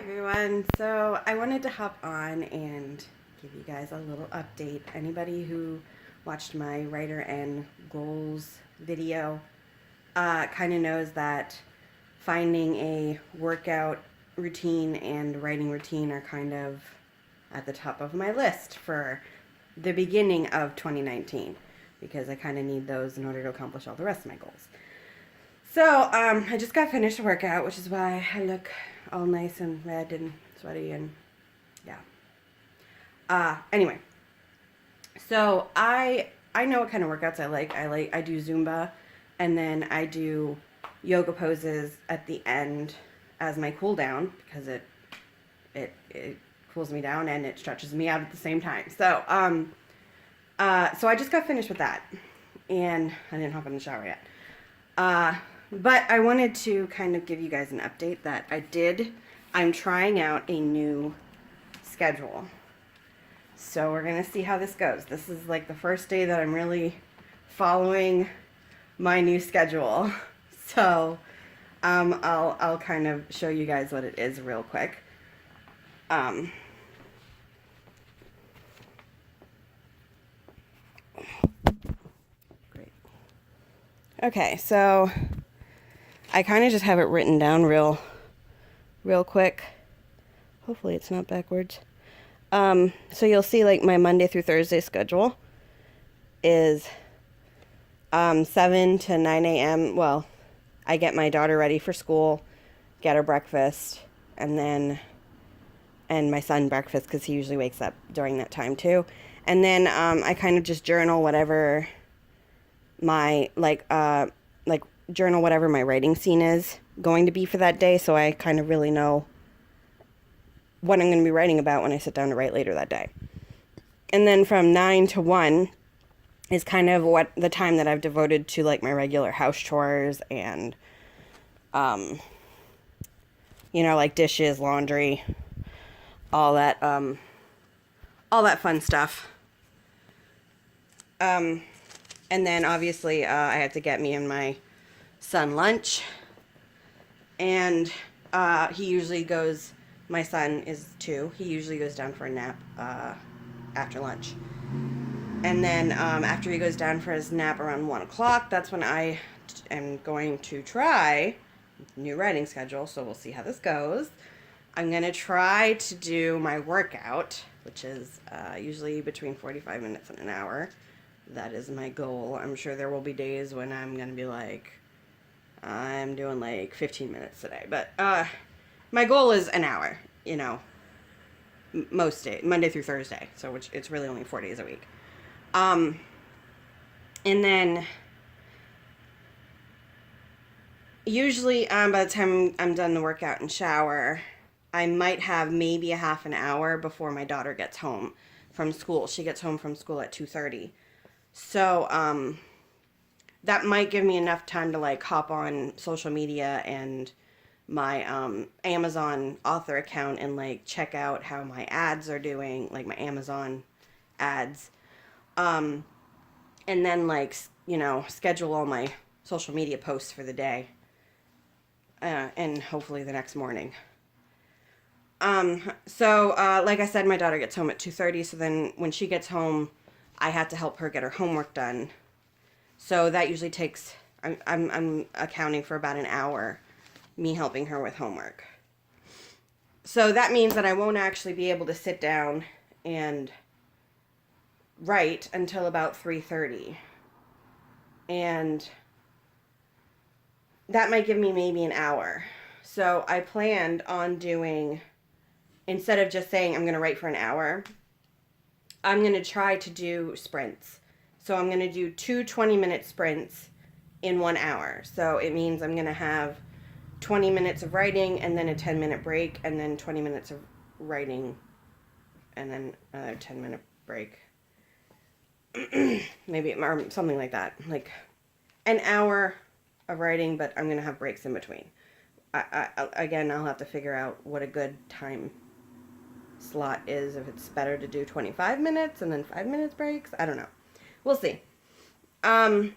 everyone. So I wanted to hop on and give you guys a little update. Anybody who watched my writer and goals video kind of knows that finding a workout routine and writing routine are kind of at the top of my list for the beginning of 2019 because I kind of need those in order to accomplish all the rest of my goals. So, I just got finished a workout, which is why I look all nice and red and sweaty and yeah. Anyway, so I know what kind of workouts I like. I do Zumba, and then I do yoga poses at the end as my cool down because it cools me down and it stretches me out at the same time. So I just got finished with that, and I didn't hop in the shower yet. But I wanted to kind of give you guys an update that I'm trying out a new schedule. So we're going to see how this goes. This is like the first day that I'm really following my new schedule. So, I'll kind of show you guys what it is real quick. Great. Okay, so I kind of just have it written down real quick. Hopefully it's not backwards. So you'll see like my Monday through Thursday schedule is 7 to 9 a.m. Well, I get my daughter ready for school, get her breakfast, and my son breakfast because he usually wakes up during that time too. And then I kind of just journal whatever my journal whatever my writing scene is going to be for that day, so I kind of really know what I'm going to be writing about when I sit down to write later that day. And then from 9 to 1 is kind of what the time that I've devoted to like my regular house chores and like dishes, laundry, all that fun stuff. And then obviously I had to get me and my son lunch, and my son is 2, he usually goes down for a nap after lunch, and then after he goes down for his nap around 1 o'clock, that's when I am going to try new writing schedule, so we'll see how this goes. I'm going to try to do my workout, which is usually between 45 minutes and an hour. That is my goal. I'm sure there will be days when I'm going to be like, I'm doing like 15 minutes today. But my goal is an hour, most days, Monday through Thursday. So it's really only 4 days a week. And then usually by the time I'm done the workout and shower, I might have maybe a half an hour before my daughter gets home from school. She gets home from school at 2:30. So, that might give me enough time to like hop on social media and my Amazon author account and like check out how my ads are doing, like my Amazon ads. And then like, schedule all my social media posts for the day. And hopefully the next morning. So like I said, my daughter gets home at 2:30. So then when she gets home, I have to help her get her homework done. So that usually takes, I'm accounting for about an hour, me helping her with homework. So that means that I won't actually be able to sit down and write until about 3:30. And that might give me maybe an hour. So I planned on doing, instead of just saying I'm going to write for an hour, I'm going to try to do sprints. So I'm going to do 2 20-minute sprints in 1 hour. So it means I'm going to have 20 minutes of writing and then a 10-minute break, and then 20 minutes of writing and then a 10-minute break. Maybe or something like that. Like an hour of writing, but I'm going to have breaks in between. Again, I'll have to figure out what a good time slot is, if it's better to do 25 minutes and then 5 minutes breaks. I don't know. We'll see. And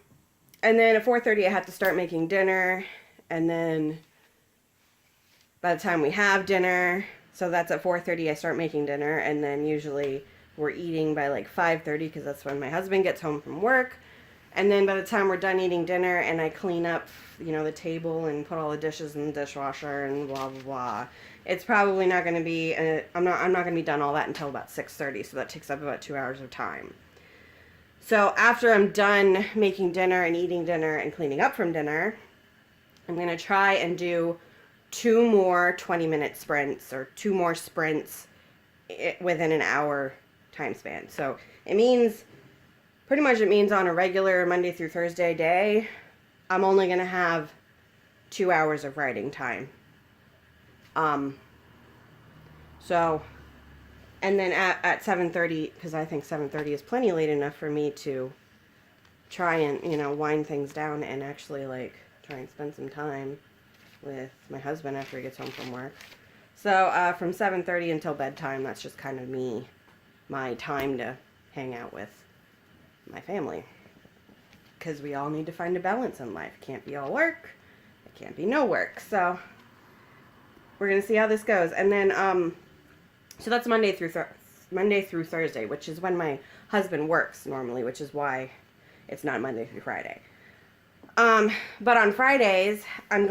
then at 4:30 I have to start making dinner, and then by the time we have dinner, so that's at 4:30 I start making dinner, and then usually we're eating by like 5:30 because that's when my husband gets home from work. And then by the time we're done eating dinner and I clean up, the table and put all the dishes in the dishwasher and blah blah blah, it's probably not going to be I'm not going to be done all that until about 6:30, so that takes up about 2 hours of time. So after I'm done making dinner and eating dinner and cleaning up from dinner, I'm going to try and do 2 more 20-minute sprints, or 2 more sprints within an hour time span. So it means on a regular Monday through Thursday day, I'm only going to have 2 hours of writing time. And then at 7:30, because I think 7:30 is plenty late enough for me to try and, wind things down and actually, try and spend some time with my husband after he gets home from work. So, from 7:30 until bedtime, that's just kind of my time to hang out with my family. Because we all need to find a balance in life. It can't be all work. It can't be no work. So, we're going to see how this goes. And then, so that's Monday through Thursday, which is when my husband works normally, which is why it's not Monday through Friday. But on Fridays, I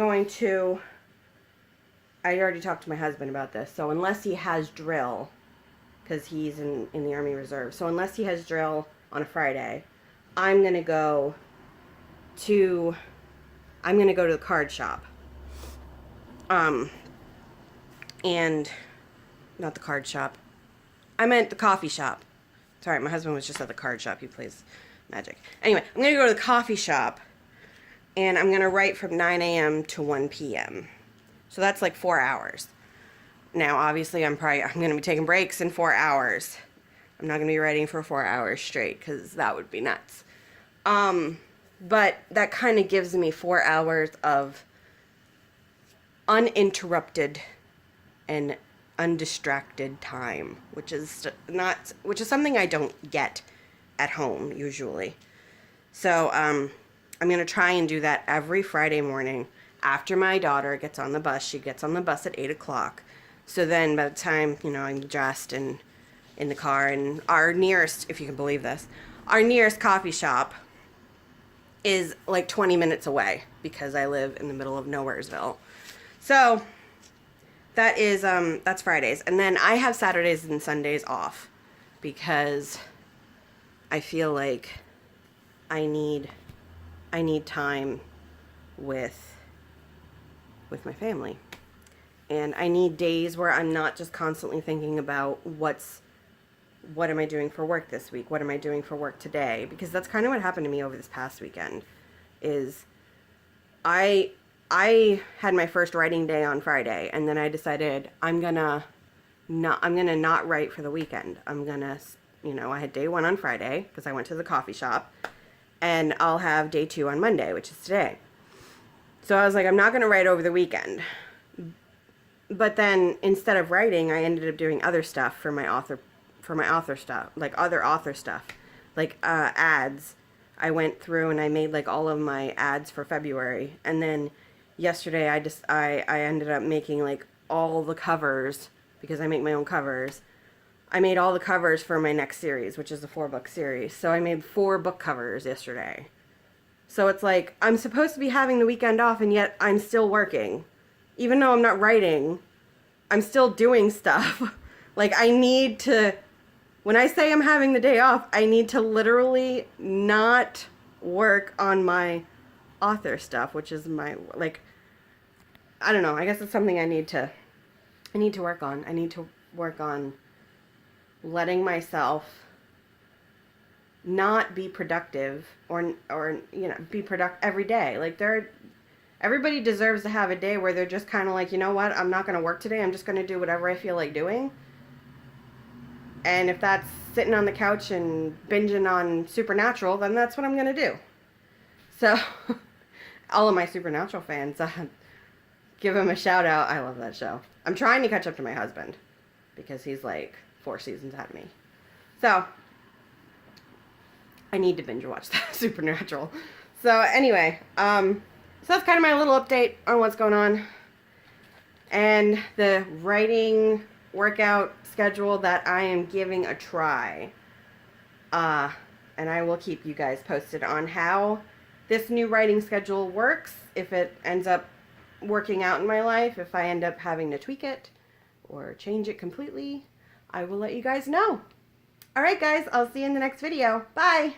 already talked to my husband about this, so unless he has drill, because he's in the Army Reserve, so unless he has drill on a Friday, I'm going to go to the card shop. And not the card shop. I meant the coffee shop. Sorry, my husband was just at the card shop. He plays Magic. Anyway, I'm going to go to the coffee shop, and I'm going to write from 9 a.m. to 1 p.m. So that's like 4 hours. Now, obviously, I'm going to be taking breaks in 4 hours. I'm not going to be writing for 4 hours straight, because that would be nuts. But that kind of gives me 4 hours of uninterrupted and undistracted time, which is something I don't get at home usually. So I'm going to try and do that every Friday morning after my daughter gets on the bus. She gets on the bus at 8 o'clock. So then by the time, I'm dressed and in the car, and our nearest, if you can believe this, our nearest coffee shop is like 20 minutes away because I live in the middle of Nowheresville. So that's Fridays. And then I have Saturdays and Sundays off because I feel like I need time with my family. And I need days where I'm not just constantly thinking about what am I doing for work this week? What am I doing for work today? Because that's kind of what happened to me over this past weekend. Is I had my first writing day on Friday, and then I decided I'm gonna not write for the weekend. I had day 1 on Friday because I went to the coffee shop, and I'll have day 2 on Monday, which is today. So I was like, I'm not gonna write over the weekend. But then instead of writing, I ended up doing other stuff for my author stuff, like other author stuff, like ads. I went through and I made like all of my ads for February, and then yesterday I ended up making like all the covers, because I make my own covers. I made all the covers for my next series, which is a 4-book series. So I made 4 book covers yesterday. So it's like I'm supposed to be having the weekend off, and yet I'm still working. Even though I'm not writing, I'm still doing stuff. Like when I say I'm having the day off, I need to literally not work on my author stuff, which is I don't know, I guess it's something I need to work on. I need to work on letting myself not be productive or be productive every day. Like everybody deserves to have a day where they're just kind of like, you know what, I'm not going to work today. I'm just going to do whatever I feel like doing. And if that's sitting on the couch and binging on Supernatural, then that's what I'm going to do. So, all of my Supernatural fans, give him a shout out. I love that show. I'm trying to catch up to my husband because he's like 4 seasons ahead of me. So, I need to binge watch that Supernatural. So, anyway, so that's kind of my little update on what's going on. and the writing workout schedule that I am giving a try. And I will keep you guys posted on how this new writing schedule works, if it ends up working out in my life, if I end up having to tweak it or change it completely. I will let you guys know. All right, guys, I'll see you in the next video. Bye.